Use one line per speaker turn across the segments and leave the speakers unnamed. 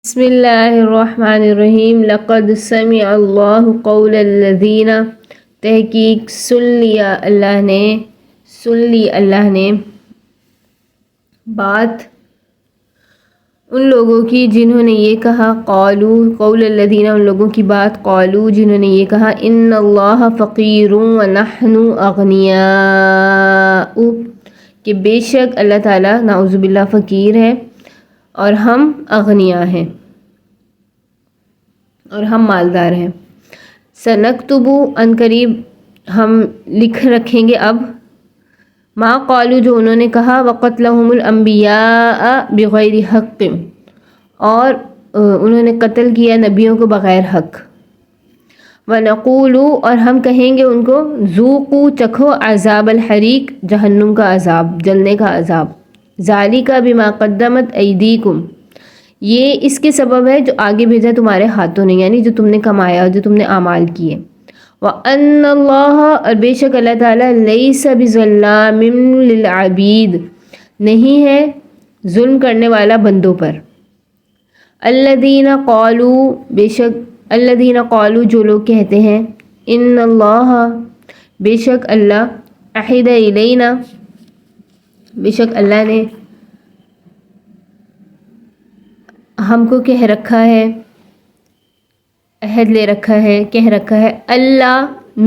بسم اللہ الرحمن الرحیم لقد سمع اللہ قول الذین، تحقیق سن لی اللہ نے بات ان لوگوں کی جنہوں نے یہ کہا، قول الذین، ان لوگوں کی بات، قالوا جنہوں نے یہ کہا، ان اللہ فقیر ونحن اغنیاء، کہ بے شک اللہ تعالیٰ نعوذ باللہ فقیر ہے اور ہم اغنیاء ہیں اور ہم مالدار ہیں۔ سنکتب، ان قریب ہم لکھ رکھیں گے اب، ما قالوا، جو انہوں نے کہا، وقتلہم الانبیاء بغیر حق، اور انہوں نے قتل کیا نبیوں کو بغیر حق، ونقول، اور ہم کہیں گے ان کو، ذوقوا، چکھو، عذاب الحریق، جہنم کا عذاب، جلنے کا عذاب، ذالک بما قدمت ایدیکم، یہ اس کے سبب ہے جو آگے بھیجا تمہارے ہاتھوں نے، یعنی جو تم نے کمایا، جو تم نے اعمال کیے۔ وَأَنَّ اللَّهَ، اور بے شک اللہ تعالیٰ، لَيْسَ بِظَلَّامٍ لِلْعَبِيدِ، نہیں ہے ظلم کرنے والا بندوں پر۔ الَّذِينَ قَالُوا، بے شک الَّذِينَ قَالُوا، جو لوگ کہتے ہیں، إِنَّ اللَّهَ، بے شک اللہ، عَهِدَ إِلَيْنَا، بے شک اللہ نے ہم کو کہہ رکھا ہے، عہد لے رکھا ہے، کہہ رکھا ہے، اللہ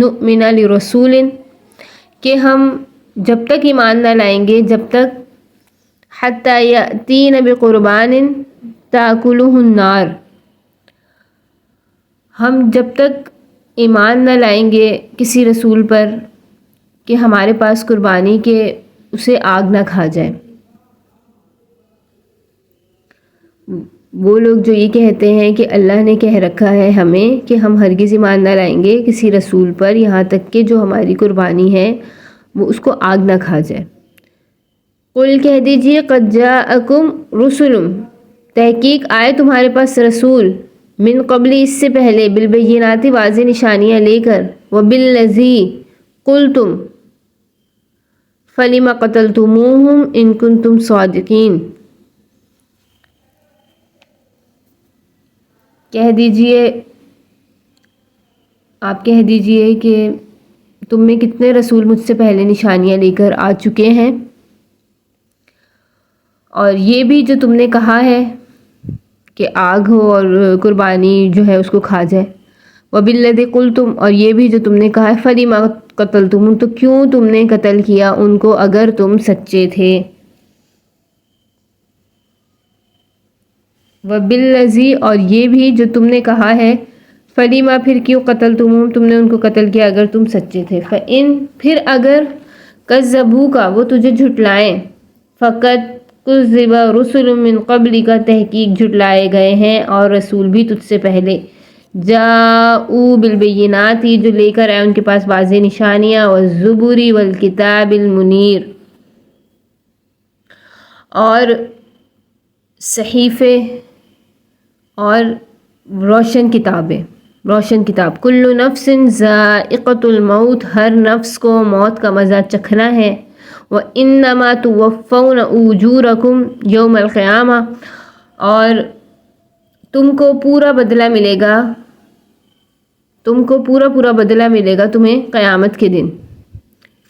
نؤمن لرسول، کہ ہم جب تک ایمان نہ لائیں گے، جب تک حتی یأتین بقربان تأکلہ النار، ہم جب تک ایمان نہ لائیں گے کسی رسول پر کہ ہمارے پاس قربانی کے اسے آگ نہ کھا جائے۔ وہ لوگ جو یہ کہتے ہیں کہ اللہ نے کہہ رکھا ہے ہمیں کہ ہم ہرگز ایمان نہ لائیں گے کسی رسول پر یہاں تک کہ جو ہماری قربانی ہے وہ اس کو آگ نہ کھا جائے۔ قل، کہہ دیجئے، قد جاءکم رسل، تحقیق آئے تمہارے پاس رسول، من قبل، اس سے پہلے، بالبینات، واضح نشانیاں لے کر، وبالذی قلتم، فلم قتلتموہم ان کنتم صادقین، کہہ دیجئے، آپ کہہ دیجئے کہ تم میں کتنے رسول مجھ سے پہلے نشانیاں لے کر آ چکے ہیں، اور یہ بھی جو تم نے کہا ہے کہ آگ ہو اور قربانی جو ہے اس کو کھا جائے، وبالذی قلتم، اور یہ بھی جو تم نے کہا ہے، فلم قتلتم، تو کیوں تم نے قتل کیا ان کو اگر تم سچے تھے، وبالذی، اور یہ بھی جو تم نے کہا ہے، فلیما، پھر کیوں، قتلتموہم، تم نے ان کو قتل کیا اگر تم سچے تھے، فإن، پھر اگر، کذبوک، وہ تجھے جھٹلائیں، فقط کذب رسل من قبلک، تحقیق جھٹلائے گئے ہیں اور رسول بھی تجھ سے پہلے، جاؤ بالبینات، جو لے کر آئے ان کے پاس واضح نشانیاں، والزبر والکتاب المنیر، اور صحیفے اور روشن کتاب، کل نفس ذائقۃ الموت، ہر نفس کو موت کا مزہ چکھنا ہے، وَإِنَّمَا تُوَفَّوْنَ أُجُورَكُمْ يَوْمَ الْقِيَامَةِ، اور تم کو پورا بدلہ ملے گا، تم کو پورا بدلہ ملے گا تمہیں قیامت کے دن،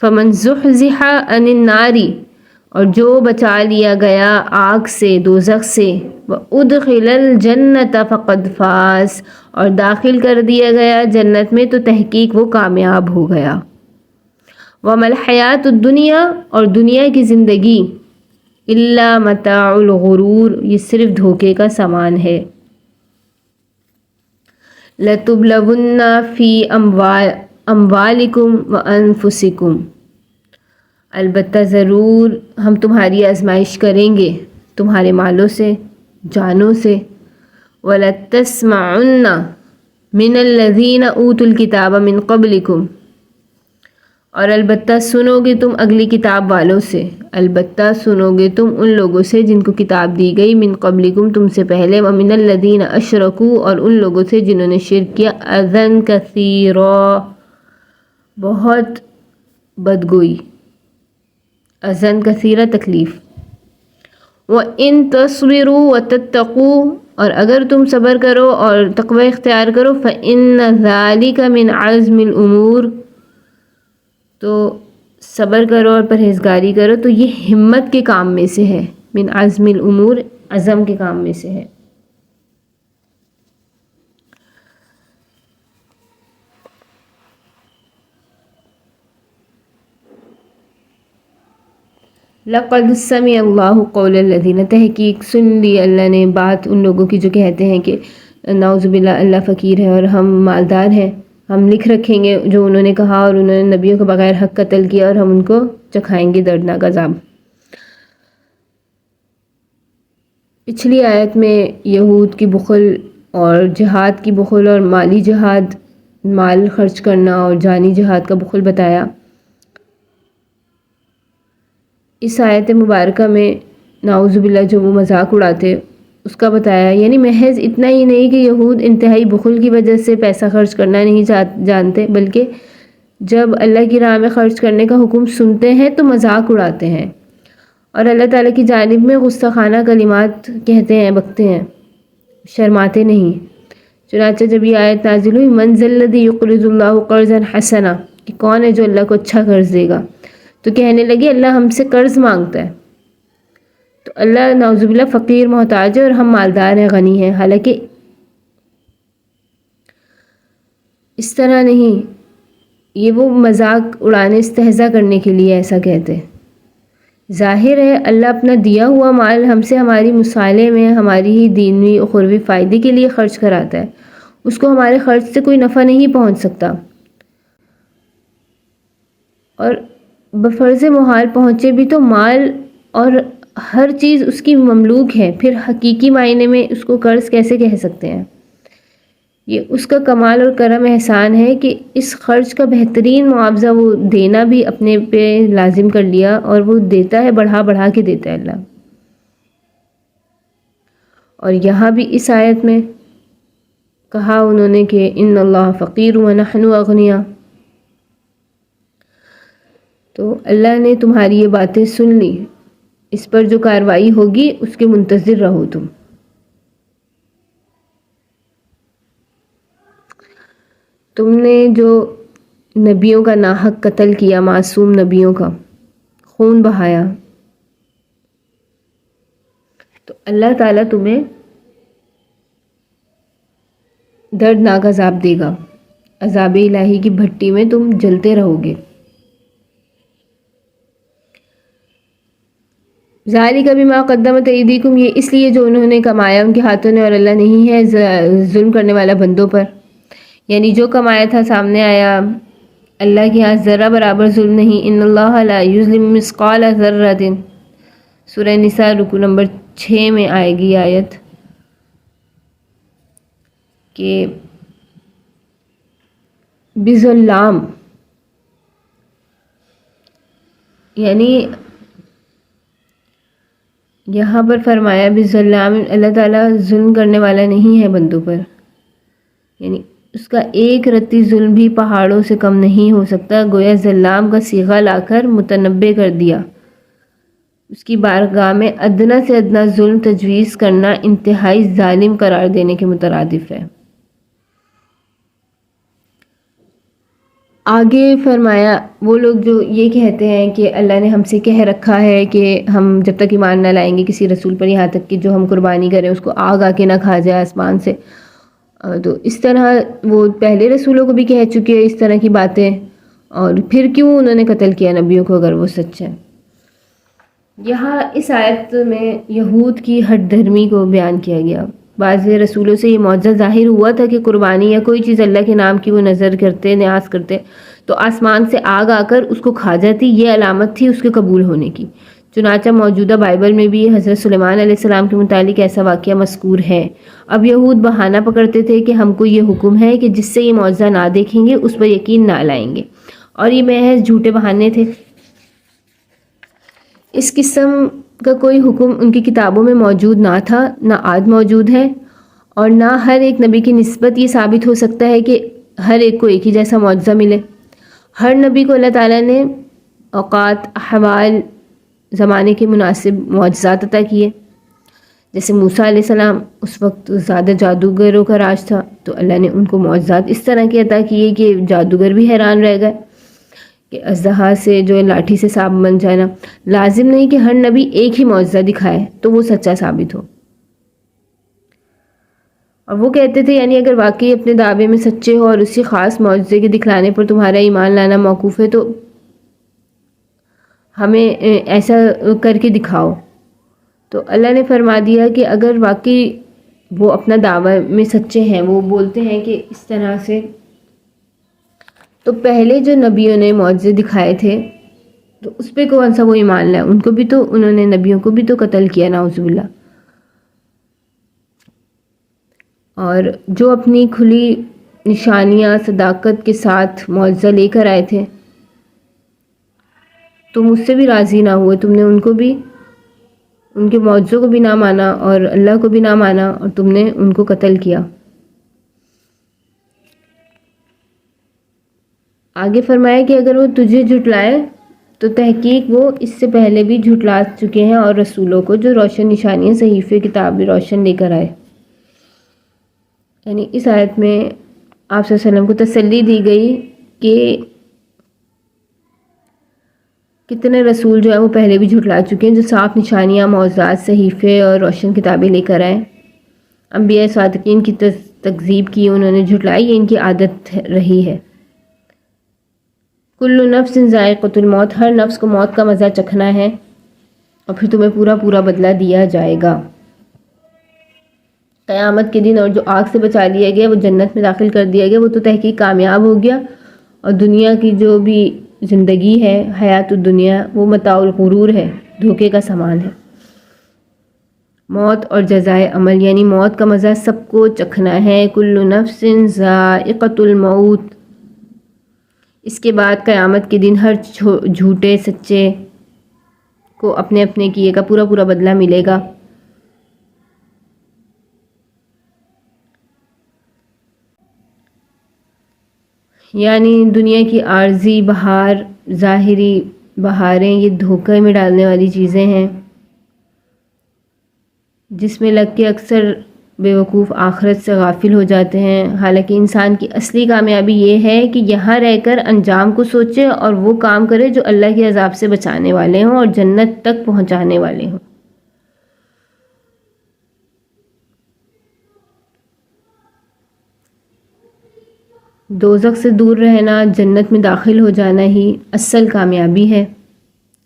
فَمَنْ زُحْزِحَ عَنِ النَّارِ، اور جو بچا لیا گیا آگ سے، دوزخ سے، وَأُدْخِلَ الْجَنَّةَ فَقَدْ فَازَ، اور داخل کر دیا گیا جنت میں تو تحقیق وہ کامیاب ہو گیا، وَمَا الْحَيَاةُ الدُّنْيَا، اور دنیا کی زندگی، إِلَّا مَتَاعُ الْغُرُورِ، یہ صرف دھوکے کا سامان ہے، لَتُبْلَوُنَّ فِي أَمْوَالِكُمْ وَأَنفُسِكُمْ، البتہ ضرور ہم تمہاری آزمائش کریں گے تمہارے مالوں سے، جانوں سے، وَلَتَسْمَعُنَّ مِنَ الَّذِينَ أُوتُوا الْكِتَابَ مِنْ قَبْلِكُمْ، اور البتہ سنو گے تم اگلی کتاب والوں سے، البتہ سنو گے تم ان لوگوں سے جن کو کتاب دی گئی، من قبلکم، تم سے پہلے، وَمِنَ الَّذِينَ أَشْرَكُوا، اور ان لوگوں سے جنہوں نے شرک کیا، اذًا کثیرا، بہت بدگوئی، اذًا کثیرا، تکلیف، وَإِن تَصْبِرُوا وَتَتَّقُوا، اور اگر تم صبر کرو اور تقوی اختیار کرو فإن ذلك من عزم الامور، تو صبر کرو اور پرہیزگاری کرو تو یہ ہمت کے کام میں سے ہے، من عزم الامور عزم کے کام میں سے ہے۔ لقد سمع اللہ قول الذین، تحقیق سن لی اللہ نے بات ان لوگوں کی جو کہتے ہیں کہ نعوذ باللہ اللہ فقیر ہے اور ہم مالدار ہیں، ہم لکھ رکھیں گے جو انہوں نے کہا، اور انہوں نے نبیوں کو بغیر حق قتل کیا اور ہم ان کو چکھائیں گے دردناک عذاب۔ پچھلی آیت میں یہود کی بخل اور جہاد کی بخل اور مالی جہاد، مال خرچ کرنا اور جانی جہاد کا بخل بتایا۔ اس آیت مبارکہ میں نعوذ باللہ جو وہ مذاق اڑاتے اس کا بتایا، یعنی محض اتنا ہی نہیں کہ یہود انتہائی بخل کی وجہ سے پیسہ خرچ کرنا نہیں جانتے، بلکہ جب اللہ کی راہ میں خرچ کرنے کا حکم سنتے ہیں تو مذاق اڑاتے ہیں اور اللہ تعالیٰ کی جانب میں غصہ کلمات کہتے ہیں، بکتے ہیں، شرماتے نہیں۔ چنانچہ جب یہ آیت نازل ہوئی من ذا الذی یقرض اللہ قرضا حسنا، کہ کون ہے جو اللہ کو اچھا قرض دے گا، تو کہنے لگے اللہ ہم سے قرض مانگتا ہے، تو اللہ نعوذ باللہ فقیر محتاج ہے اور ہم مالدار ہیں، غنی ہیں۔ حالانکہ اس طرح نہیں، یہ وہ مذاق اڑانے استہزاء کرنے کے لیے ایسا کہتے۔ ظاہر ہے اللہ اپنا دیا ہوا مال ہم سے ہماری مصالحے میں، ہماری ہی دینی اخروی فائدے کے لیے خرچ کراتا ہے، اس کو ہمارے خرچ سے کوئی نفع نہیں پہنچ سکتا، اور بفرض محال پہنچے بھی تو مال اور ہر چیز اس کی مملوک ہے، پھر حقیقی معنی میں اس کو قرض کیسے کہہ سکتے ہیں؟ یہ اس کا کمال اور کرم احسان ہے کہ اس خرچ کا بہترین معاوضہ وہ دینا بھی اپنے پہ لازم کر لیا، اور وہ دیتا ہے، بڑھا کے دیتا ہے اللہ۔ اور یہاں بھی اس آیت میں کہا انہوں نے کہ ان اللہ فقیر ونحن اغنیاء، تو اللہ نے تمہاری یہ باتیں سن لی، اس پر جو کارروائی ہوگی اس کے منتظر رہو تم نے جو نبیوں کا ناحق قتل کیا، معصوم نبیوں کا خون بہایا، تو اللہ تعالیٰ تمہیں دردناک عذاب دے گا، عذاب الہی کی بھٹی میں تم جلتے رہو گے۔ ذالک بما قدمت ایدیکم، یہ اس لیے جو انہوں نے کمایا ان کے ہاتھوں نے، اور اللہ نہیں ہے ظلم کرنے والا بندوں پر، یعنی جو کمایا تھا سامنے آیا، اللہ کے ہاں ذرہ برابر ظلم نہیں۔ ان اللہ لا یظلم مثقال ذرۃ، سورہ نساء رکوع نمبر 6 میں آئے گی آیت کہ بظلام، یعنی یہاں پر فرمایا بظلام، اللہ تعالیٰ ظلم کرنے والا نہیں ہے بندوں پر، یعنی اس کا ایک رتی ظلم بھی پہاڑوں سے کم نہیں ہو سکتا، گویا ظلام کا صیغہ لا کر متنبع کر دیا۔ اس کی بارگاہ میں ادنا سے ادنا ظلم تجویز کرنا انتہائی ظالم قرار دینے کے مترادف ہے۔ آگے فرمایا وہ لوگ جو یہ کہتے ہیں کہ اللہ نے ہم سے کہہ رکھا ہے کہ ہم جب تک ایمان نہ لائیں گے کسی رسول پر، یہاں تک کہ جو ہم قربانی کریں اس کو آگ آ کے نہ کھا جائے آسمان سے، تو اس طرح وہ پہلے رسولوں کو بھی کہہ چکے ہیں اس طرح کی باتیں، اور پھر کیوں انہوں نے قتل کیا نبیوں کو اگر وہ سچ ہے؟ یہاں اس آیت میں یہود کی ہٹ دھرمی کو بیان کیا گیا۔ بعض رسولوں سے یہ معجزہ ظاہر ہوا تھا کہ قربانی یا کوئی چیز اللہ کے نام کی وہ نظر کرتے، نیاز کرتے تو آسمان سے آگ آ کر اس کو کھا جاتی، یہ علامت تھی اس کے قبول ہونے کی۔ چنانچہ موجودہ بائبل میں بھی حضرت سلیمان علیہ السلام کے متعلق ایسا واقعہ مذکور ہے۔ اب یہود بہانہ پکڑتے تھے کہ ہم کو یہ حکم ہے کہ جس سے یہ معجزہ نہ دیکھیں گے اس پر یقین نہ لائیں گے، اور یہ محض جھوٹے بہانے تھے۔ اس قسم کا کوئی حکم ان کی کتابوں میں موجود نہ تھا، نہ آج موجود ہے، اور نہ ہر ایک نبی کی نسبت یہ ثابت ہو سکتا ہے کہ ہر ایک کو ایک ہی جیسا معجزہ ملے۔ ہر نبی کو اللہ تعالیٰ نے اوقات، احوال، زمانے کے مناسب معجزات عطا کیے۔ جیسے موسیٰ علیہ السلام اس وقت زیادہ جادوگروں کا راج تھا، تو اللہ نے ان کو معجزات اس طرح کے عطا کیے کہ جادوگر بھی حیران رہ گئے کہ اژدہا سے جو ہے لاٹھی سے سانپ بن جانا۔ لازم نہیں کہ ہر نبی ایک ہی معجزہ دکھائے تو وہ سچا ثابت ہو۔ اور وہ کہتے تھے یعنی اگر واقعی اپنے دعوے میں سچے ہو اور اسی خاص معجزے کے دکھلانے پر تمہارا ایمان لانا موقوف ہے تو ہمیں ایسا کر کے دکھاؤ۔ تو اللہ نے فرما دیا کہ اگر واقعی وہ اپنا دعوی میں سچے ہیں، وہ بولتے ہیں کہ اس طرح سے، تو پہلے جو نبیوں نے معجزے دکھائے تھے تو اس پہ کون سا وہ ایمان لائے؟ ان کو بھی تو انہوں نے نبیوں کو بھی تو قتل کیا، نعوذ باللہ۔ اور جو اپنی کھلی نشانیاں صداقت کے ساتھ معجزہ لے کر آئے تھے، تم اس سے بھی راضی نہ ہوئے، تم نے ان کو بھی، ان کے معجزوں کو بھی نہ مانا اور اللہ کو بھی نہ مانا، اور تم نے ان کو قتل کیا۔ آگے فرمایا کہ اگر وہ تجھے جھٹلائے تو تحقیق وہ اس سے پہلے بھی جھٹلا چکے ہیں اور رسولوں کو جو روشن نشانیاں صحیفے کتاب روشن لے کر آئے۔ یعنی اس آیت میں آپ صلی اللہ علیہ وسلم کو تسلی دی گئی کہ کتنے رسول جو ہیں وہ پہلے بھی جھٹلا چکے ہیں، جو صاف نشانیاں، معجزات، صحیفے اور روشن کتابیں لے کر آئے۔ انبیاء صادقین کی تکذیب کی، انہوں نے جھٹلائی، یہ ان کی عادت رہی ہے۔ کل نفس ذائقۃ الموت، ہر نفس کو موت کا مزہ چکھنا ہے اور پھر تمہیں پورا بدلہ دیا جائے گا۔ قیامت کے دن اور جو آگ سے بچا لیا گیا وہ جنت میں داخل کر دیا گیا، وہ تو تحقیق کامیاب ہو گیا، اور دنیا کی جو بھی زندگی ہے، حیات الدنیا، وہ متاع الغرور ہے، دھوکے کا سامان ہے۔ موت اور جزائے عمل، یعنی موت کا مزہ سب کو چکھنا ہے۔ کل نفس ذائقۃ الموت، اس کے بعد قیامت کے دن ہر جھوٹے سچے کو اپنے اپنے کیے کا پورا بدلہ ملے گا۔ یعنی دنیا کی عارضی بہار، ظاہری بہاریں، یہ دھوکے میں ڈالنے والی چیزیں ہیں جس میں لگ کے اکثر بیوقوف آخرت سے غافل ہو جاتے ہیں۔ حالانکہ انسان کی اصلی کامیابی یہ ہے کہ یہاں رہ کر انجام کو سوچے اور وہ کام کرے جو اللہ کے عذاب سے بچانے والے ہوں اور جنت تک پہنچانے والے ہوں۔ دوزخ سے دور رہنا، جنت میں داخل ہو جانا ہی اصل کامیابی ہے۔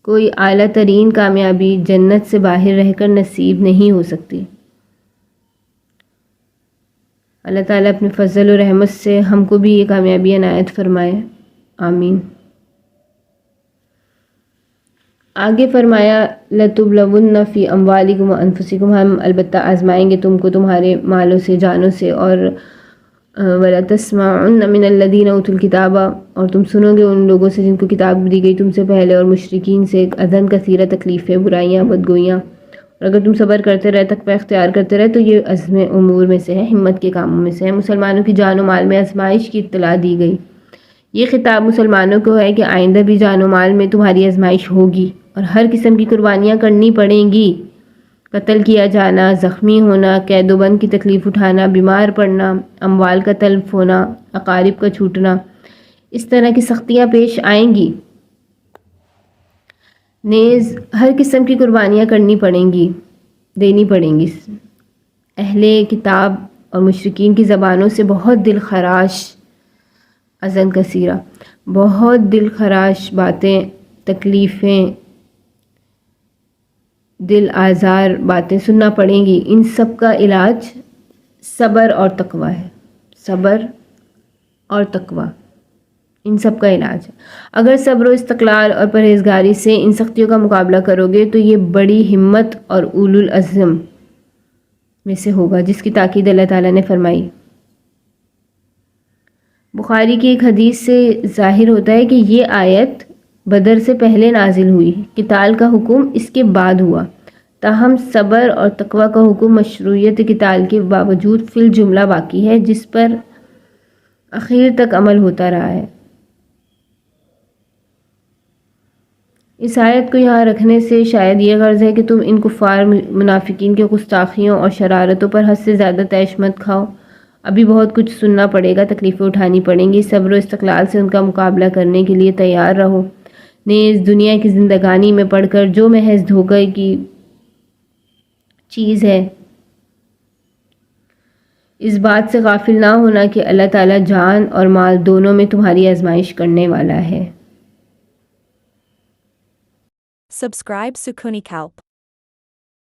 کوئی اعلیٰ ترین کامیابی جنت سے باہر رہ کر نصیب نہیں ہو سکتی۔ اللہ تعالیٰ اپنے فضل و رحمت سے ہم کو بھی یہ کامیابی عنایت فرمائے، آمین۔ آگے فرمایا لَتُبْلَوُنَّ فِي أَمْوَالِكُمْ وَأَنفُسِكُمْ، ہم البتہ آزمائیں گے تم کو تمہارے مالوں سے، جانوں سے، اور وَلَتَسْمَعُنَّ مِنَ الَّذِينَ أُوتُوا الْكِتَابَ، اور تم سنو گے ان لوگوں سے جن کو کتاب دی گئی تم سے پہلے، اور مشرکین سے، اذًا کثیرہ، تکلیفیں، برائیاں، بدگوئیاں، اور اگر تم صبر کرتے رہے، تقوی اختیار کرتے رہے تو یہ عزم امور میں سے ہے، ہمت کے کاموں میں سے ہے۔ مسلمانوں کی جان و مال میں آزمائش کی اطلاع دی گئی۔ یہ خطاب مسلمانوں کو ہے کہ آئندہ بھی جان و مال میں تمہاری آزمائش ہوگی اور ہر قسم کی قربانیاں کرنی پڑیں گی، قتل کیا جانا، زخمی ہونا، قید و بند کی تکلیف اٹھانا، بیمار پڑنا، اموال کا تلف ہونا، اقارب کا چھوٹنا، اس طرح کی سختیاں پیش آئیں گی۔ نیز ہر قسم کی قربانیاں کرنی پڑیں گی، دینی پڑیں گی۔ اہل کتاب اور مشرکین کی زبانوں سے بہت دل خراش، اذًا کثیرہ، بہت دل خراش باتیں، تکلیفیں، دل آزار باتیں سننا پڑیں گی۔ ان سب کا علاج صبر اور تقوی ہے، صبر اور تقوی، ان سب کا علاج ہے۔ اگر صبر و استقلال اور پرہیزگاری سے ان سختیوں کا مقابلہ کرو گے تو یہ بڑی ہمت اور اولو العزم میں سے ہوگا، جس کی تاکید اللہ تعالیٰ نے فرمائی۔ بخاری کی ایک حدیث سے ظاہر ہوتا ہے کہ یہ آیت بدر سے پہلے نازل ہوئی، قتال کا حکم اس کے بعد ہوا، تاہم صبر اور تقوی کا حکم مشروعیت قتال کے باوجود فی الجملہ باقی ہے، جس پر اخیر تک عمل ہوتا رہا ہے۔ اس آیت کو یہاں رکھنے سے شاید یہ غرض ہے کہ تم ان کفار منافقین کے گستاخیوں اور شرارتوں پر حد سے زیادہ طیش مت کھاؤ. ابھی بہت کچھ سننا پڑے گا، تکلیفیں اٹھانی پڑیں گی. صبر و استقلال سے ان کا مقابلہ کرنے کے لیے تیار رہو. نیز دنیا کی زندگانی میں پڑھ کر جو محض دھوکے کی چیز ہے، اس بات سے غافل نہ ہونا کہ اللہ تعالیٰ جان اور مال دونوں میں تمہاری آزمائش کرنے والا ہے.
Subscribe Sukuni Kalp.